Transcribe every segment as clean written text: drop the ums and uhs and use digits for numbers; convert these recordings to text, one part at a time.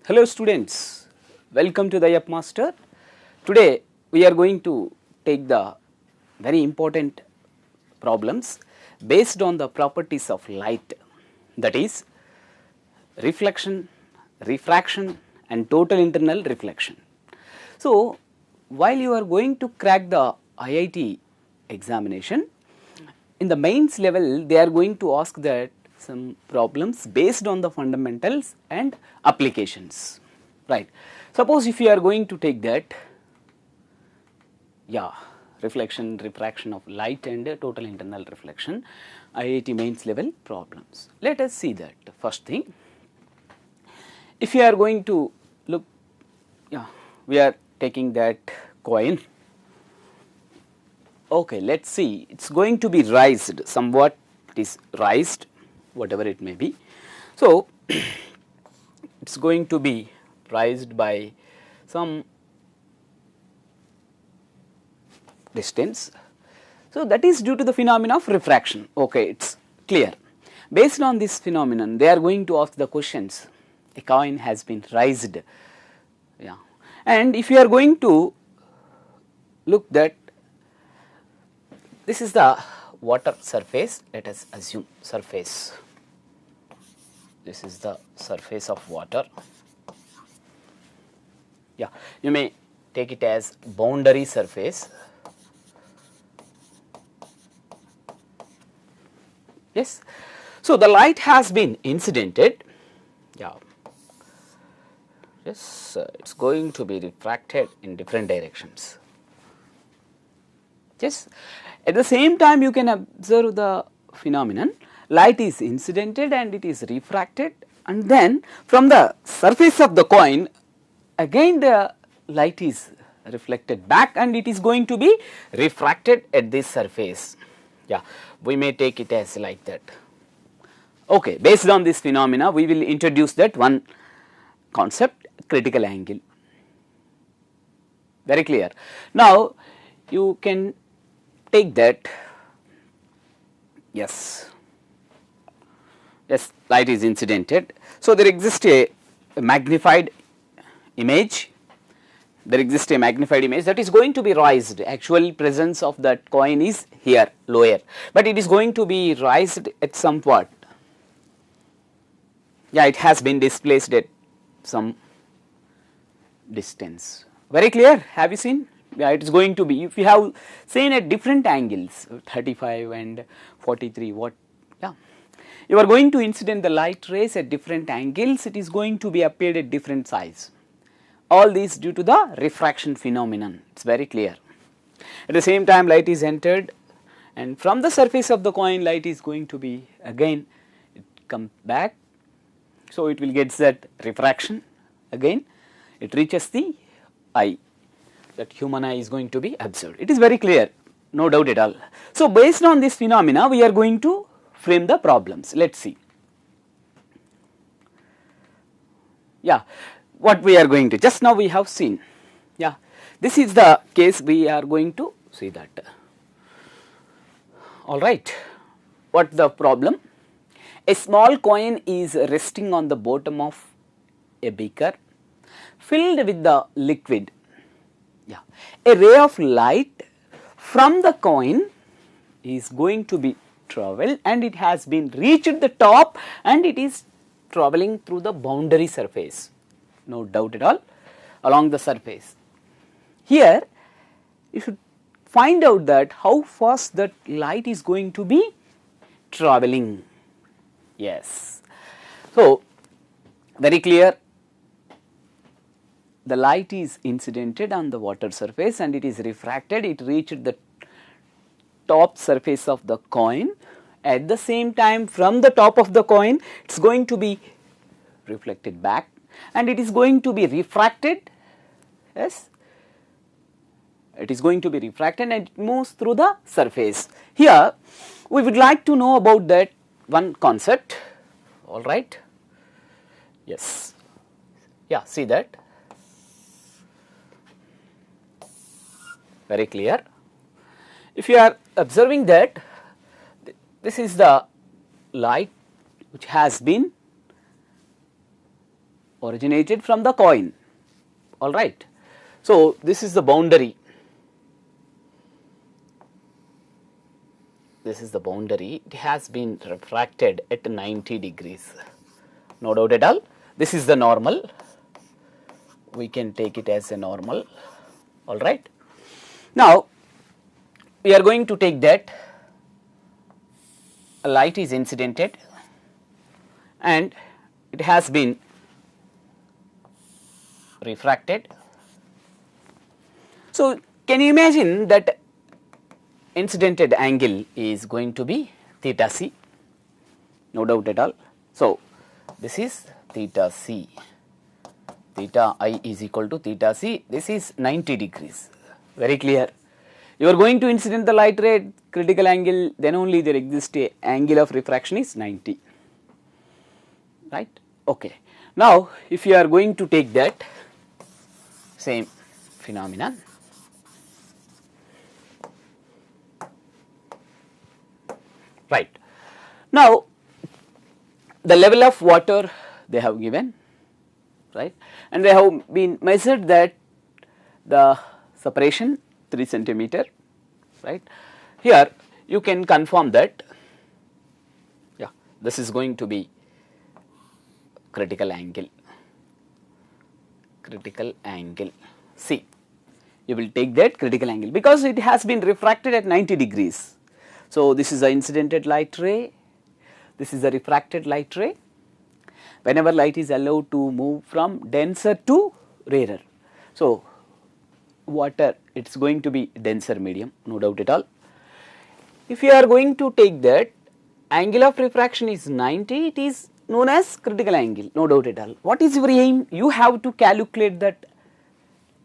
Hello students, welcome to the Yupp Master. Today we are going to take the very important problems based on the properties of light, that is reflection, refraction and total internal reflection. So while you are going to crack the IIT examination, in the mains level they are going to ask that some problems based on the fundamentals and applications, right. Suppose if you are going to take that, reflection, refraction of light and total internal reflection, IIT mains level problems. Let us see that. First thing, if you are going to look, we are taking that coin. Okay, let us see, it is going to be raised, somewhat it is raised, whatever it may be. So, it is going to be raised by some distance. So, that is due to the phenomenon of refraction. Okay, it is clear. Based on this phenomenon, they are going to ask the questions. A coin has been raised, and if you are going to look that, this is the water surface, let us assume surface. This is the surface of water. You may take it as boundary surface. Yes. So, the light has been incidented. Yes, it is going to be refracted in different directions. Yes. At the same time, you can observe the phenomenon, light is incidented and it is refracted, and then from the surface of the coin again the light is reflected back and it is going to be refracted at this surface. We may take it as like that. Okay, based on this phenomena we will introduce that one concept, critical angle. Very clear. Now you can take that, yes, light is incidented. So, there exists a magnified image, that is going to be raised. Actual presence of that coin is here lower, but it is going to be raised at some point. It has been displaced at some distance. Very clear, have you seen? It is going to be, if you have seen at different angles, 35 and 43, you are going to incident the light rays at different angles, it is going to be appeared at different size. All these due to the refraction phenomenon, it is very clear. At the same time, light is entered and from the surface of the coin light is going to be again, it comes back. So, it will get that refraction again, it reaches the eye, that human eye is going to be observed. It is very clear, no doubt at all. So, based on this phenomena we are going to frame the problems. Let us see. What we are going to, just now we have seen, this is the case we are going to see that. Alright, what the problem? A small coin is resting on the bottom of a beaker filled with the liquid. A ray of light from the coin is going to be travel and it has been reached the top and it is traveling through the boundary surface, no doubt at all, along the surface. Here you should find out that how fast that light is going to be traveling. Yes. So, very clear, the light is incidented on the water surface and it is refracted, it reached the top surface of the coin. At the same time, from the top of the coin it is going to be reflected back and it is going to be refracted. Yes, it is going to be refracted and it moves through the surface. Here we would like to know about that one concept. Alright, yes, see that, very clear. If you are observing that, this is the light which has been originated from the coin, alright. So, this is the boundary, this is the boundary, it has been refracted at 90 degrees, no doubt at all. This is the normal, we can take it as a normal, alright. Now, we are going to take that a light is incidented and it has been refracted. So, can you imagine that incidented angle is going to be theta c, no doubt at all. So, this is theta c, theta I is equal to theta c, this is 90 degrees, very clear. You are going to incident the light ray at critical angle, then only there exists a angle of refraction is 90, right. Okay. Now, if you are going to take that same phenomenon, right. Now, the level of water they have given, right, and they have been measured that the separation 3 centimeter, right. Here you can confirm that, yeah, this is going to be critical angle, see, you will take that critical angle because it has been refracted at 90 degrees. So, this is the incidented light ray, this is the refracted light ray. Whenever light is allowed to move from denser to rarer, so water it is going to be denser medium, no doubt at all. If you are going to take that angle of refraction is 90, it is known as critical angle, no doubt at all. What is your aim? You have to calculate that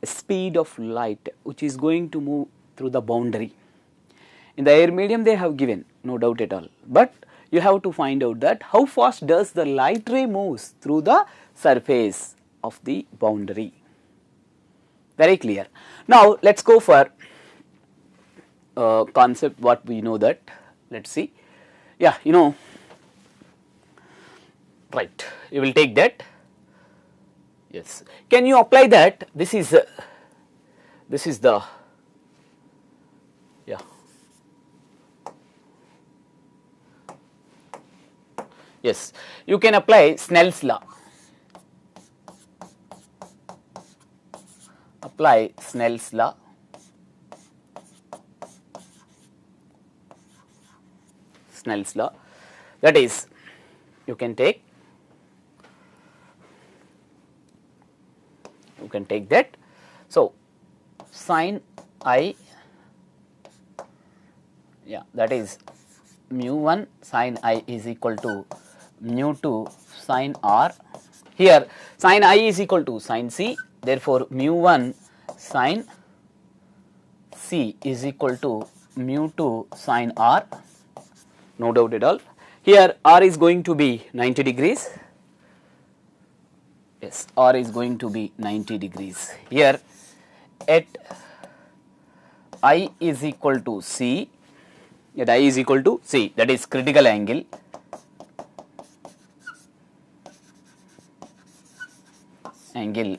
speed of light which is going to move through the boundary. In the air medium they have given, no doubt at all, but you have to find out that how fast does the light ray moves through the surface of the boundary. Very clear. Now, let us go for concept what we know that, let us see, yeah, you know, right, you will take that, yes. Can you apply that? This is the, yeah, yes, you can apply Snell's law, apply Snell's law, that is, you can take that. So, sin I, yeah, that is mu 1 sin I is equal to mu 2 sin R. Here sin I is equal to sin C, therefore mu 1 sin C is equal to mu 2 sin R, no doubt at all. Here R is going to be 90 degrees, yes, R is going to be 90 degrees. Here at I is equal to C, that is critical angle,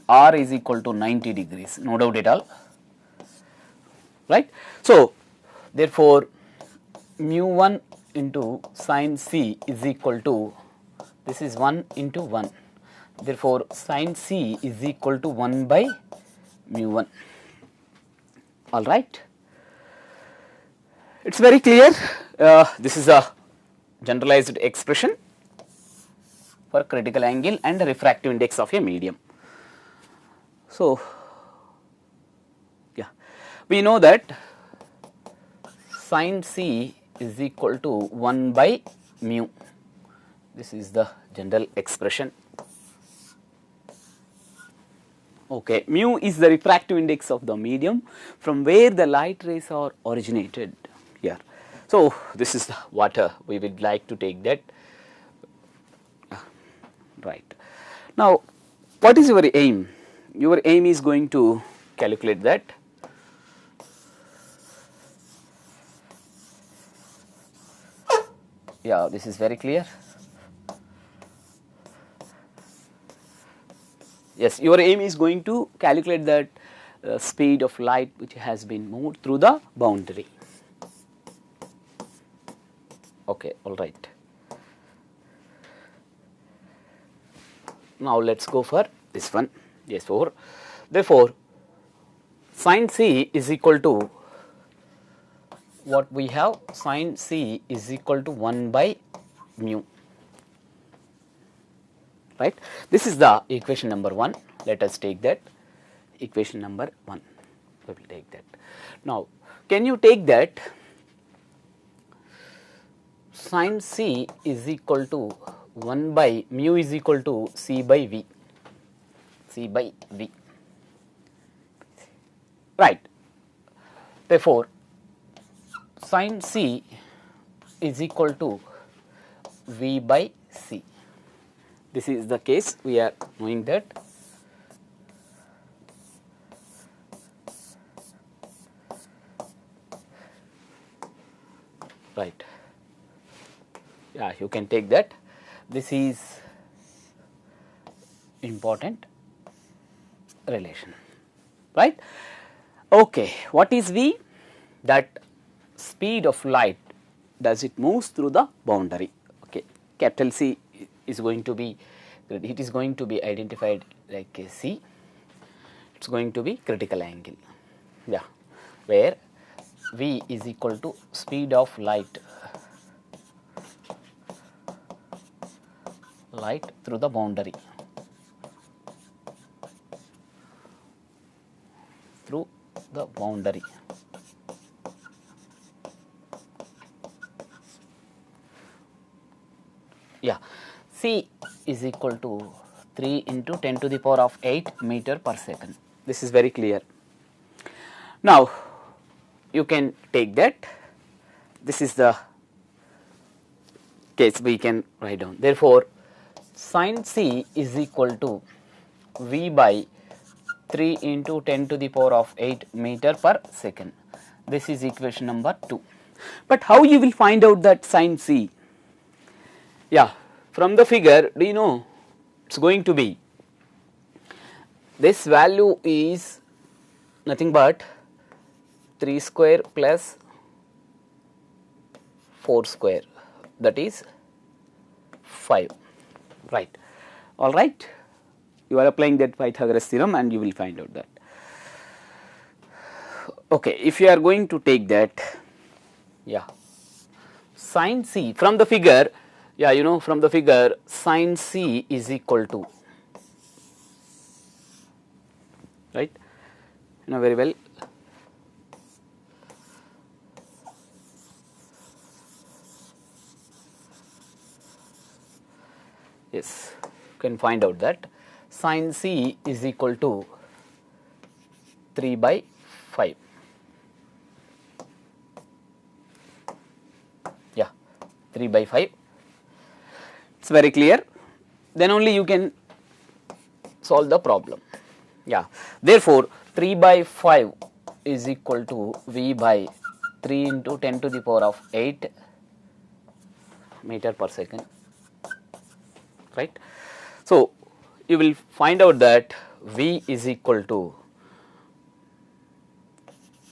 R is equal to 90 degrees, no doubt at all, right. So, therefore, mu 1 into sin C is equal to, this is 1 into 1, therefore, sin C is equal to 1 by mu 1, all right. It is very clear, this is a generalized expression for critical angle and the refractive index of a medium. So, yeah, we know that sin C is equal to 1 by mu, this is the general expression. Okay, mu is the refractive index of the medium from where the light rays are originated here. So, this is what we would like to take that, right. Now, what is your aim? Your aim is going to calculate that. Yeah, this is very clear. Yes, your aim is going to calculate that speed of light which has been moved through the boundary. Okay, all right. Now let us go for this one. Yes, therefore, sin C is equal to what we have, sin C is equal to 1 by mu, right. This is the equation number 1. Let us take that equation number 1. We will take that. Now, can you take that sin C is equal to 1 by mu is equal to C by V, right. Therefore, sin C is equal to V by C. This is the case, we are knowing that. Right. Yeah, you can take that. This is important relation, right. Okay, what is V? That speed of light, does it moves through the boundary. Okay, capital C is going to be, it is going to be identified like a C. It is going to be critical angle, yeah, where V is equal to speed of light through the boundary, yeah. C is equal to 3 into 10 to the power of 8 meter per second. This is very clear. Now, you can take that. This is the case we can write down. Therefore, sin C is equal to V by 3 into 10 to the power of 8 meter per second. This is equation number 2. But how you will find out that sin C? Yeah, from the figure, do you know, it is going to be, this value is nothing but 3 square plus 4 square, that is 5, right. All right, you are applying that Pythagoras theorem and you will find out that. Okay, if you are going to take that, yeah, sin C from the figure, yeah, you know, from the figure, sin C is equal to, right, you know very well, yes, you can find out that sin C is equal to 3 by 5, yeah, 3 by 5. It is very clear, then only you can solve the problem, yeah. Therefore, 3 by 5 is equal to V by 3 into 10 to the power of 8 meter per second, right. So, you will find out that V is equal to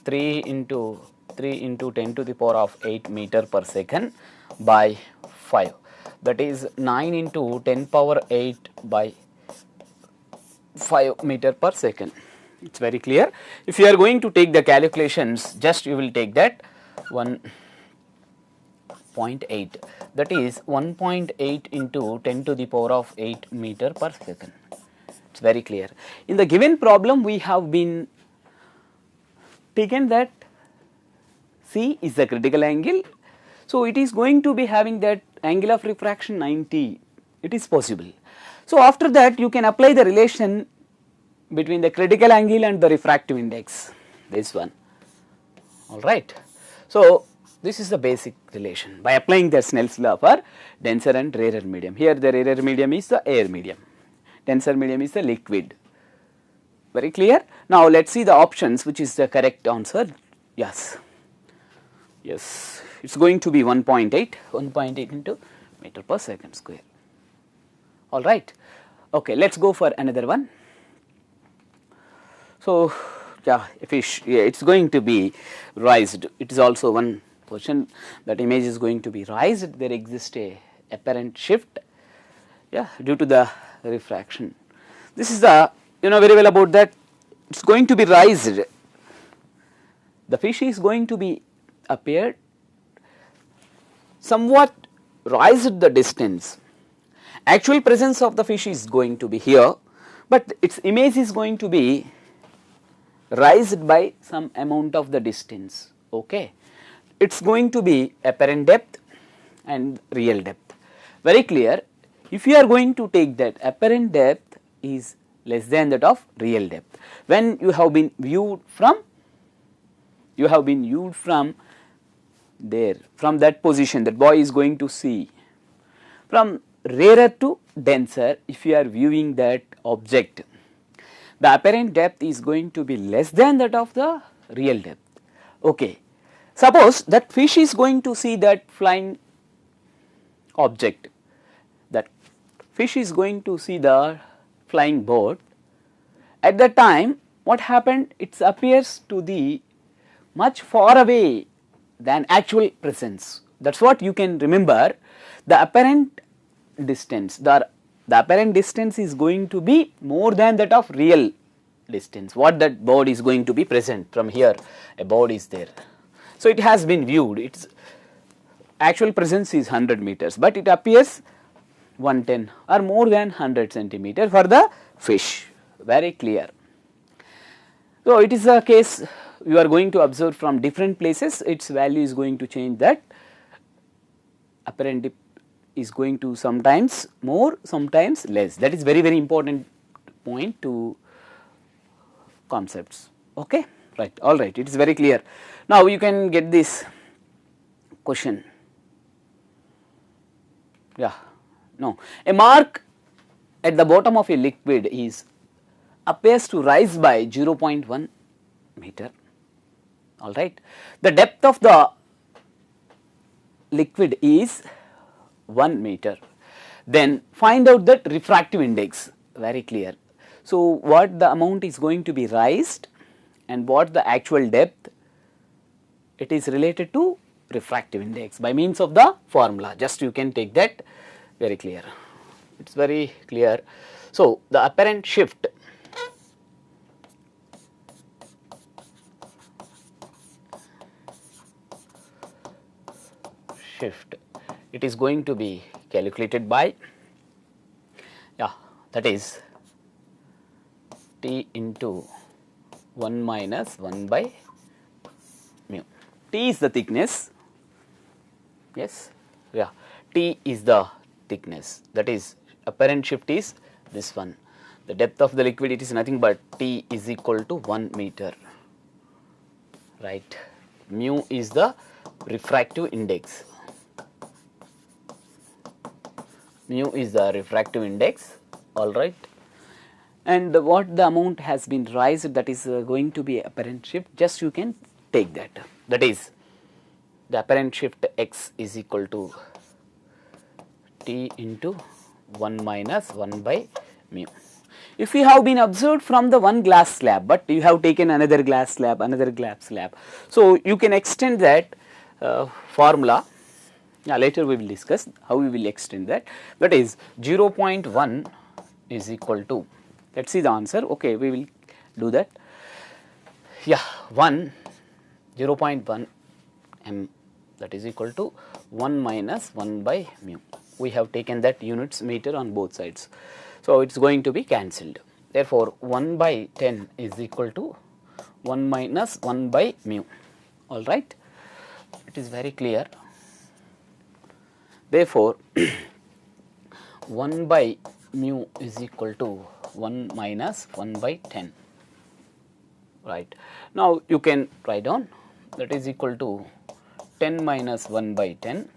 3 into 10 to the power of 8 meter per second by 5, that is 9 into 10 power 8 by 5 meter per second. It is very clear. If you are going to take the calculations, just you will take that 1.8, that is 1.8 into 10 to the power of 8 meter per second. It is very clear. In the given problem, we have been taken that C is the critical angle. So, it is going to be having that angle of refraction 90, it is possible. So, after that you can apply the relation between the critical angle and the refractive index, this one, alright. So, this is the basic relation by applying the Snell's law for denser and rarer medium. Here the rarer medium is the air medium, denser medium is the liquid, very clear. Now, let us see the options which is the correct answer. Yes, yes, it is going to be 1.8 into meter per second square, alright. Okay, let us go for another one. So, yeah, fish, yeah, it's going to be raised. It is also one question that image is going to be raised. There exists a apparent shift, yeah, due to the refraction. This is the, you know very well about that. It's going to be raised. The fish is going to be appeared somewhat raised the distance. Actual presence of the fish is going to be here, but its image is going to be raised by some amount of the distance. Okay, it's going to be apparent depth and real depth. Very clear. If you are going to take that, apparent depth is less than that of real depth. When you have been viewed from, there, from that position, that boy is going to see from rarer to denser. If you are viewing that object, the apparent depth is going to be less than that of the real depth. Okay. Suppose that fish is going to see that flying object, that fish is going to see the flying bird. At that time, what happened? It appears to the much far away than actual presence. That is what you can remember. The apparent distance, the apparent distance is going to be more than that of real distance. What that bird is going to be present from here, a bird is there. So, it has been viewed, its actual presence is 100 meters, but it appears 110 or more than 100 centimeter for the fish. Very clear. So, it is a case you are going to observe from different places, its value is going to change, that apparent depth is going to sometimes more, sometimes less. That is very important point to concepts. Okay, right, all right, it is very clear. Now, you can get this question. Yeah, no, a mark at the bottom of a liquid is appears to rise by 0.1 meter. All right, the depth of the liquid is 1 meter. Then find out that refractive index. Very clear. So, what the amount is going to be raised and what the actual depth, it is related to refractive index by means of the formula. Just you can take that, very clear. It is very clear. So, the apparent shift it is going to be calculated by, yeah, that is T into 1 minus 1 by mu. T is the thickness, yes, yeah, T is the thickness, that is apparent shift is this one. The depth of the liquid, it is nothing but T is equal to 1 meter, right. Mu is the refractive index. Mu is the refractive index, all right, and what the amount has been raised, that is going to be apparent shift. Just you can take that, that is the apparent shift x is equal to T into 1 minus 1 by mu. If you have been observed from the one glass slab, but you have taken another glass slab, so you can extend that formula. Yeah, later we will discuss how we will extend that. That is 0.1 is equal to, let us see the answer. Okay, we will do that. Yeah, 0.1 m, that is equal to 1 minus 1 by mu. We have taken that units meter on both sides. So, it is going to be cancelled. Therefore, 1 by 10 is equal to 1 minus 1 by mu, all right. It is very clear. Therefore, 1 by mu is equal to 1 minus 1 by 10, right. Now, you can write down, that is equal to 10 minus 1 by 10,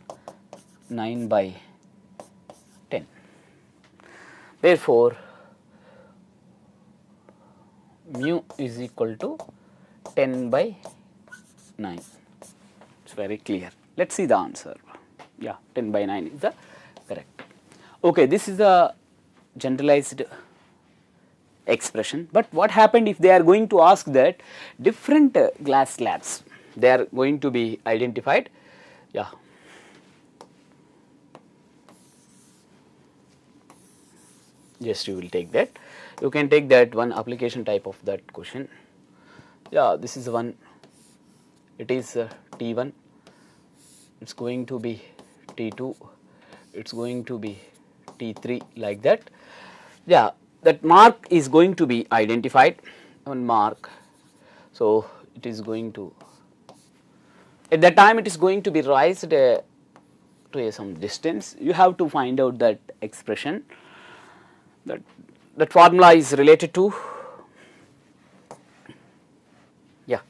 9 by 10. Therefore, mu is equal to 10 by 9. It is very clear. Let us see the answer. Yeah, 10 by 9 is the correct. Okay, this is the generalized expression. But what happened if they are going to ask that different glass slabs, they are going to be identified. Yeah. Just you will take that. You can take that one application type of that question. Yeah, this is one. It is T1. It's going to be T2. It's going to be T3, like that. Yeah, that mark is going to be identified. One mark. So it is going to, at that time it is going to be raised to some distance. You have to find out that expression. That formula is related to, yeah,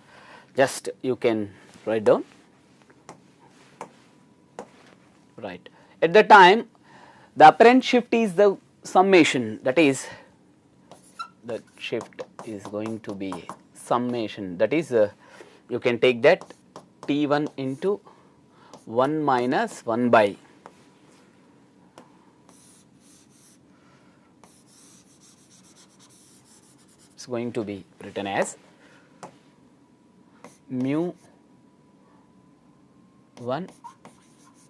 just you can write down. Right. At the time, the apparent shift is the summation, that is, the shift is going to be summation, that is, you can take that T1 into 1 minus 1 by it's going to be written as mu 1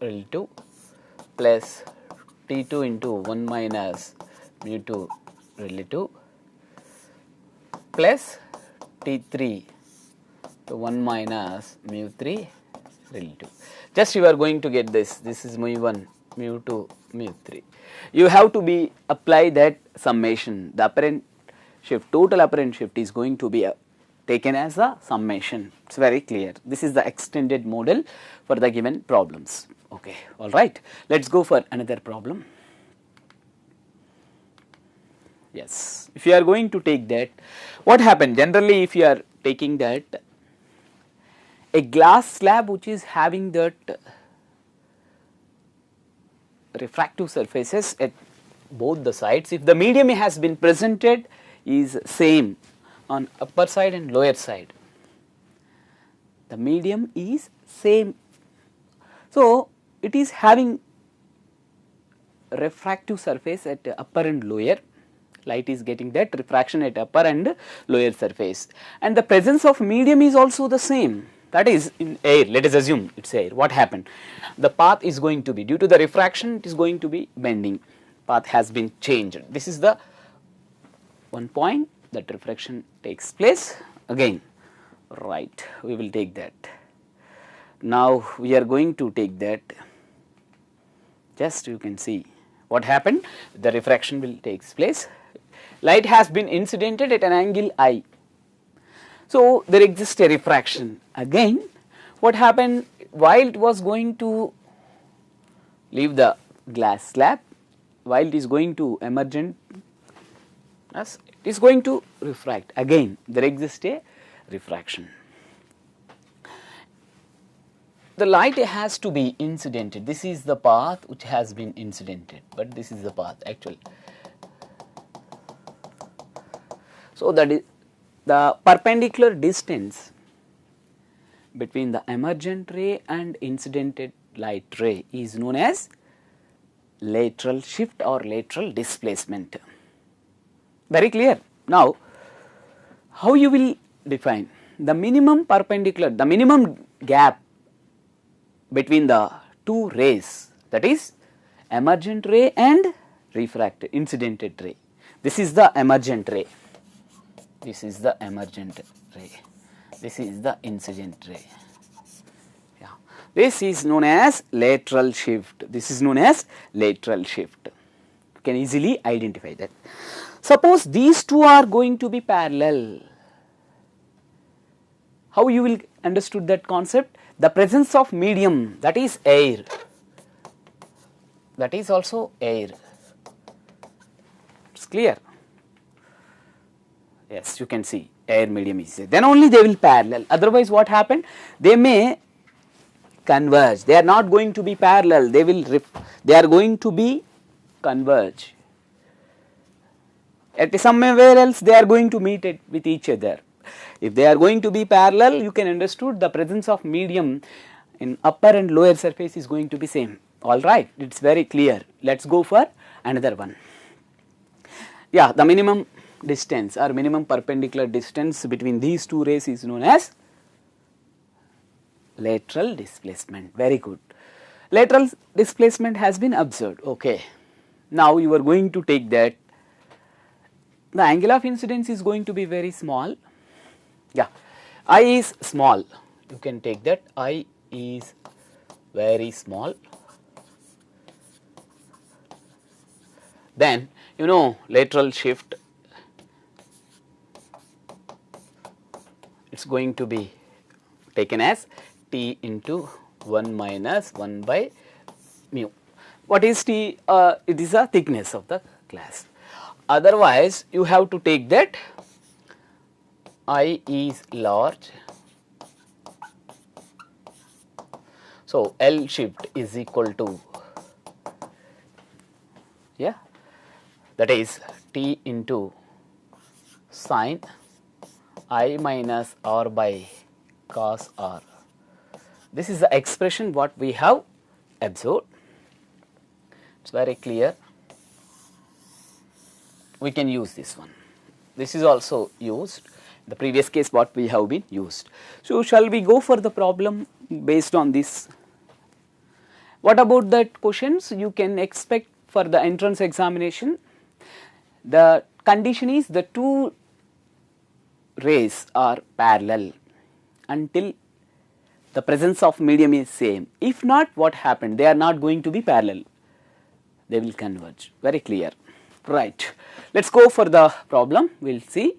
L2 plus T2 into 1 minus mu 2 L2 plus T3 to 1 minus mu 3 L2. Just you are going to get this. This is mu 1, mu 2, mu 3. You have to be apply that summation. The apparent shift, total apparent shift is going to be taken as a summation. It's very clear. This is the extended model for the given problems. Okay, all right. Let's go for another problem. Yes, if you are going to take that, what happened? Generally, if you are taking that, a glass slab which is having that refractive surfaces at both the sides, if the medium has been presented is same on upper side and lower side, the medium is same. So it is having refractive surface at upper and lower, light is getting that refraction at upper and lower surface, and the presence of medium is also the same, that is in air. Let us assume it is air. What happened? The path is going to be, due to the refraction, it is going to be bending, path has been changed. This is the one point that refraction takes place. Again, right, we will take that. Now we are going to take that, just you can see what happened. The refraction will takes place, light has been incidented at an angle I. So there exists a refraction. Again, what happened, while it was going to leave the glass slab, while it is going to emergent, it is going to refract. Again, there exists a refraction. The light has to be incidented. This is the path which has been incidented, but this is the path actually. So that is the perpendicular distance between the emergent ray and incidented light ray is known as lateral shift or lateral displacement. Very clear. Now, how you will define the minimum perpendicular, the minimum gap between the two rays, that is emergent ray and refracted incidented ray. This is the emergent ray. This is the emergent ray. This is the incident ray. Yeah. This is known as lateral shift. This is known as lateral shift. You can easily identify that. Suppose these two are going to be parallel. How you will understood that concept? The presence of medium, that is air. That is also air. It's clear. Yes, you can see air medium is there. Then only they will parallel. Otherwise, what happened? They may converge. They are not going to be parallel. They are going to be converge. At somewhere else, they are going to meet it with each other. If they are going to be parallel, you can understood the presence of medium in upper and lower surface is going to be same. All right, it's very clear. Let's go for another one. Yeah, the minimum distance or minimum perpendicular distance between these two rays is known as lateral displacement. Very good. Lateral displacement has been observed. Okay. Now you are going to take that the angle of incidence is going to be very small. Yeah, I is small. You can take that I is very small. Then you know lateral shift, it's going to be taken as T into 1 minus 1 by mu. What is T? It is the thickness of the glass. Otherwise, you have to take that I is large. So, L shift is equal to, yeah, that is T into sine I minus R by cos R. This is the expression what we have observed. It is very clear. We can use this one. This is also used. The previous case what we have been used. So, shall we go for the problem based on this? What about that questions you can expect for the entrance examination? The condition is the two rays are parallel until the presence of medium is same. If not, what happened? They are not going to be parallel. They will converge. Very clear. Right. Let us go for the problem. We will see.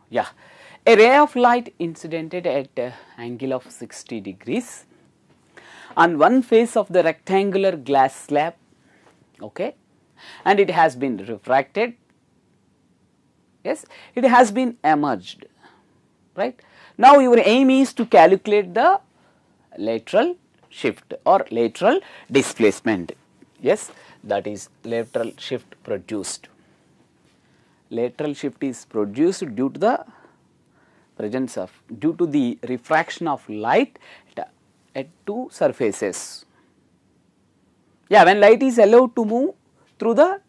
Yeah. A ray of light incidented at an angle of 60 degrees on one face of the rectangular glass slab, okay, and it has been refracted. Yes, it has been emerged, right. Now, your aim is to calculate the lateral shift or lateral displacement. Yes, that is lateral shift produced. Lateral shift is produced due to the presence of, due to the refraction of light at two surfaces. Yeah, when light is allowed to move through the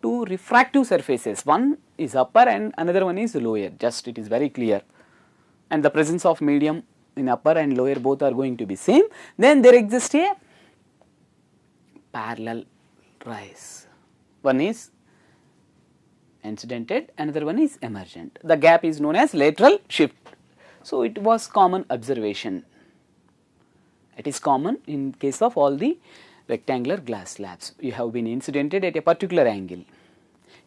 two refractive surfaces, one is upper and another one is lower, just it is very clear, and the presence of medium in upper and lower both are going to be same, then there exists a parallel rays. One is incidented, another one is emergent. The gap is known as lateral shift. So, it was common observation. It is common in case of all the rectangular glass slabs. You have been incidented at a particular angle.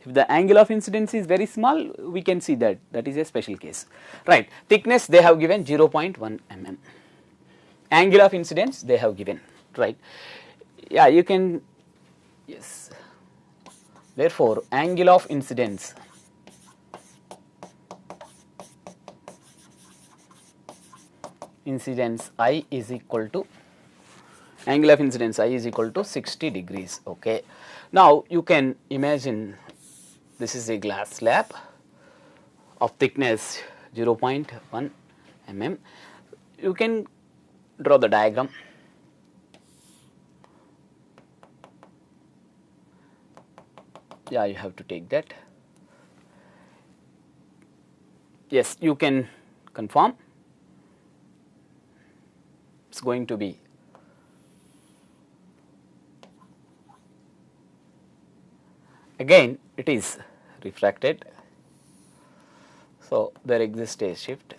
If the angle of incidence is very small, we can see that, that is a special case. Right. Thickness they have given 0.1 mm. Angle of incidence they have given, right. Yeah, you can, yes. Therefore, angle of incidence I is equal to, angle of incidence I is equal to 60 degrees. Okay. Now, you can imagine this is a glass slab of thickness 0.1 mm. You can draw the diagram. Yeah, you have to take that. Yes, you can confirm. It's going to be again it is refracted. So, there exists a shift.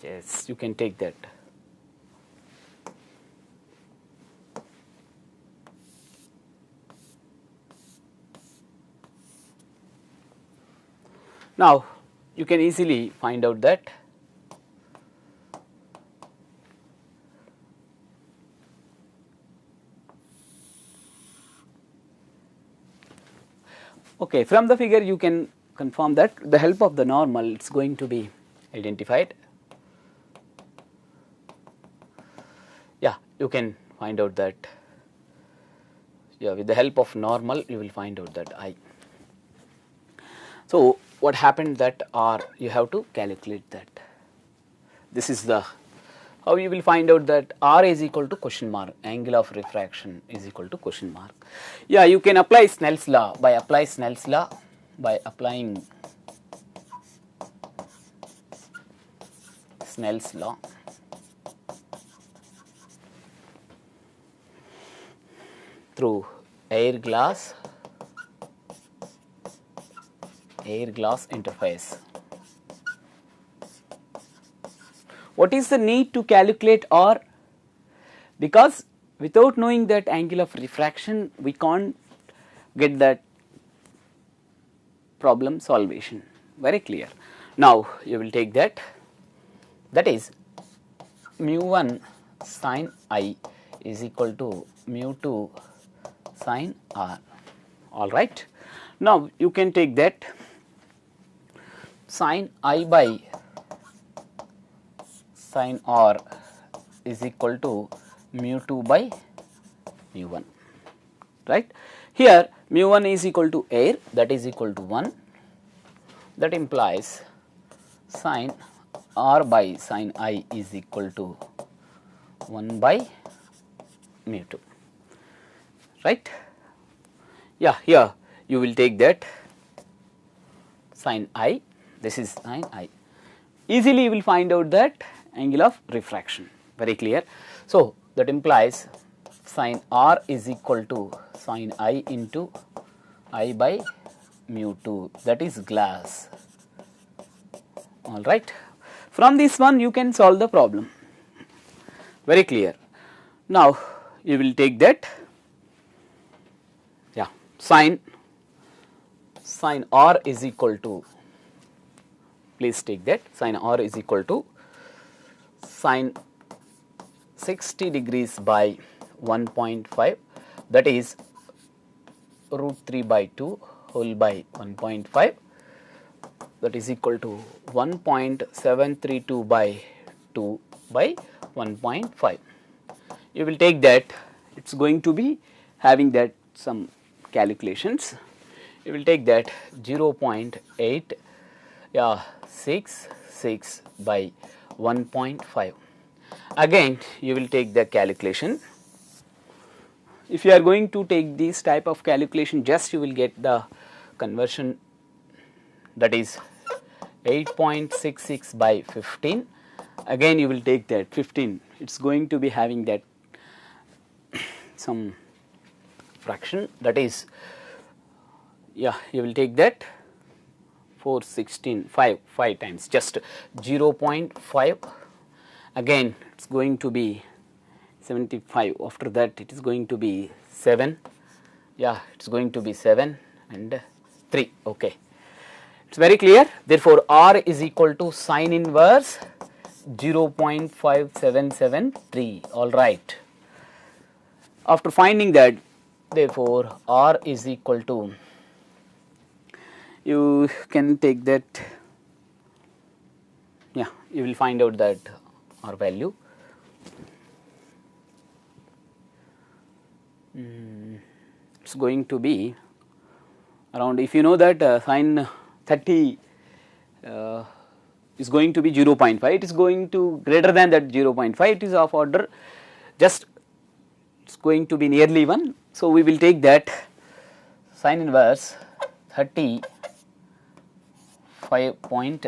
Yes, you can take that. Now, you can easily find out that okay, from the figure you can confirm that with the help of the normal it is going to be identified. Yeah, you can find out that, yeah, with the help of normal you will find out that I. So, what happened that R, you have to calculate that. This is the how you will find out that R is equal to question mark, angle of refraction is equal to question mark. Yeah, you can apply Snell's law by applying Snell's law through air glass interface. What is the need to calculate R? Because without knowing that angle of refraction, we can't get that problem solvation. Very clear. Now you will take that is mu1 sin I is equal to mu2 sin R. All right. Now you can take that sin I by sin R is equal to mu2 by mu1, right. Here mu1 is equal to air, that is equal to 1, that implies sin R by sin I is equal to 1 by mu2, right. Yeah, here you will take that sin I, this is sin I. Easily you will find out that angle of refraction, very clear. So that implies sin R is equal to sin I into I by mu2, that is glass. All right. From this one you can solve the problem, very clear. Now you will take that, yeah, sin R is equal to, please take that, sin R is equal to sin 60 degrees by 1.5, that is root 3 by 2 whole by 1.5, that is equal to 1.732 by 2 by 1.5. You will take that, it is going to be having that some calculations. You will take that 0.866 by 1.5. Again you will take the calculation. If you are going to take this type of calculation, just you will get the conversion, that is 8.66 by 15. Again you will take that 15, it is going to be having that some fraction, that is, yeah, you will take that 416, 5 times, just 0.5, again it is going to be 75, after that it is going to be 7, yeah, it is going to be 7 and 3, okay. It is very clear. Therefore R is equal to sin inverse 0.5773, all right. After finding that, therefore R is equal to, you can take that, yeah, you will find out that R value. It's going to be around, if you know that sin 30 is going to be 0.5, it is going to greater than that 0.5, it is of order, just it is going to be nearly 1. So we will take that sin inverse 35 point,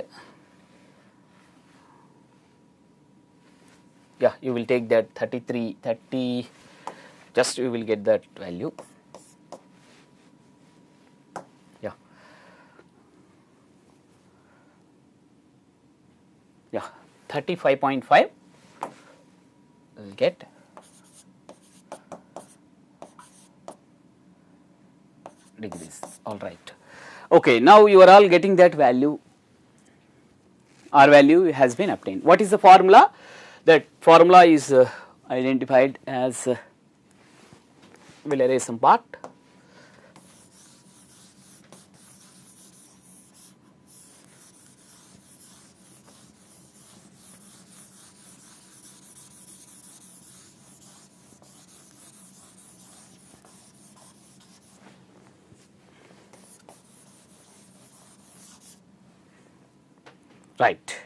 yeah, you will take that 33, 30, just you will get that value, yeah, yeah, 35.5 will get degrees, all right. Okay, now you are all getting that value, R value has been obtained. What is the formula? That formula is identified as, will erase some part. Right.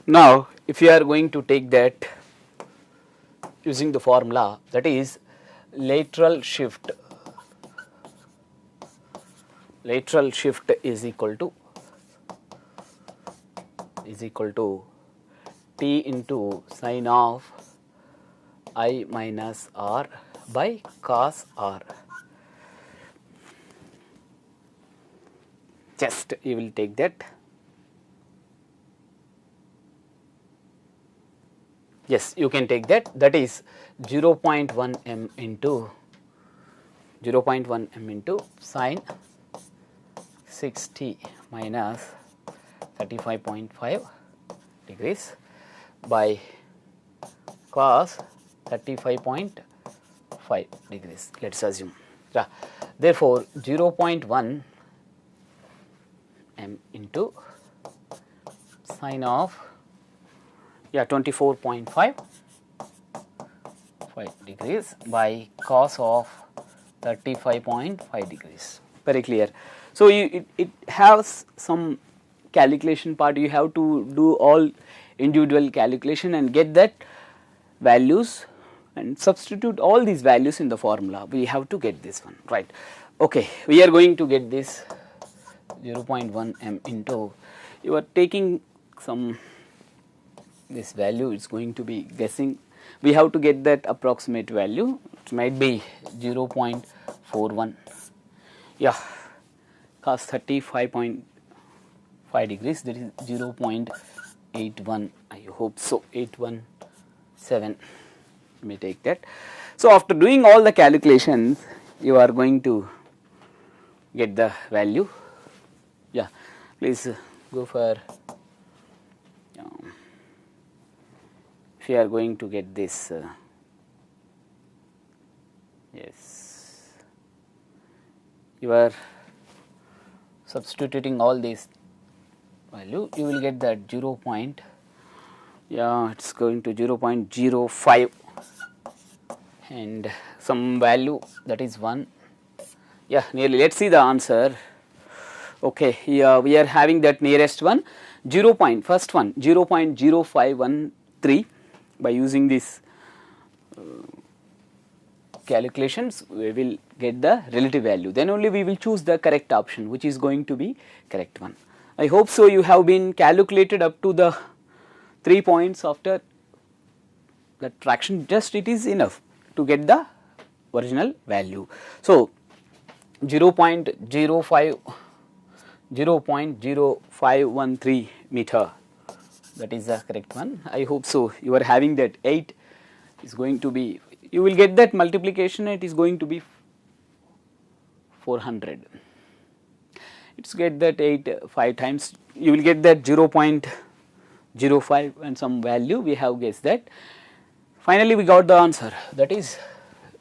Now if you are going to take that using the formula, that is lateral shift is equal to T into sine of I minus R by cos R. Just you will take that. Yes, you can take that. That is 0.1 m into sine 6t minus 35.5 degrees by cos 35.5 degrees. Let us assume. Yeah. Therefore, 0.1 m into sine of 24.5 degrees by cos of 35.5 degrees. Very clear. So, it has some calculation part. You have to do all individual calculation and get that values and substitute all these values in the formula. We have to get this one, right. Okay, we are going to get this 0.1 m into, you are taking some, this value is going to be guessing, we have to get that approximate value, it might be 0.41, yeah, cos 35.5 degrees, that is 0.81, I hope so, 817, you may take that. So, after doing all the calculations, you are going to get the value. Yeah, please go for, if you are going to get this, yes, you are substituting all these value, you will get that 0. Yeah, it's going to 0.05 and some value, that is 1. Yeah, nearly. Let's see the answer. Okay, here we are having that nearest one, first one 0.0513. By using this calculations, we will get the relative value. Then only we will choose the correct option, which is going to be correct one. I hope so. You have been calculated up to the 3 points after that fraction. Just it is enough to get the original value. So, 0.0513 meter, that is the correct one. I hope so. You are having that 8 is going to be, you will get that multiplication, it is going to be 400. It's get that 8 5 times, you will get that 0.05 and some value, we have guessed that. Finally, we got the answer, that is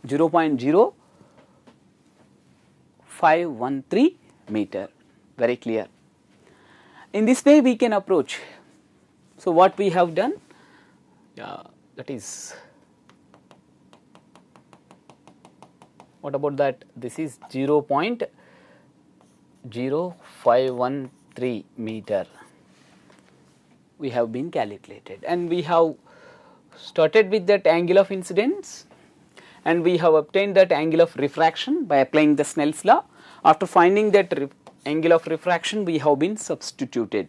0.0513 meter, very clear. In this way we can approach. So, what we have done, that is, what about that, this is 0.0513 meter we have been calculated, and we have started with that angle of incidence and we have obtained that angle of refraction by applying the Snell's law. After finding that angle of refraction, we have been substituted.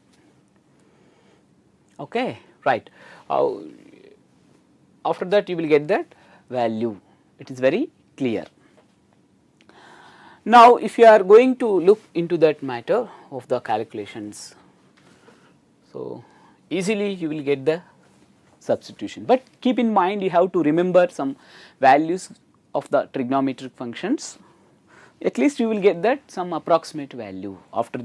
Okay, right. After that you will get that value, it is very clear. Now, if you are going to look into that matter of the calculations, so easily you will get the substitution, but keep in mind you have to remember some values of the trigonometric functions, at least you will get that some approximate value after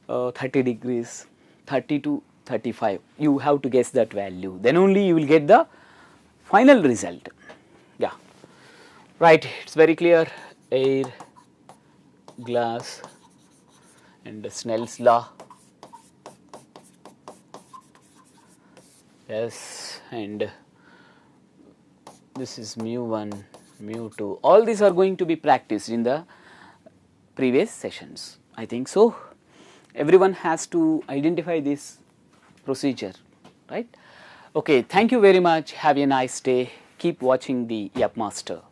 30 degrees, 30 to 35, you have to guess that value, then only you will get the final result. Yeah, right, it is very clear, air, glass and Snell's law, yes, and this is mu1, mu2, all these are going to be practiced in the previous sessions, I think so. Everyone has to identify this procedure, right. Okay, thank you very much. Have a nice day. Keep watching the Yupp Master.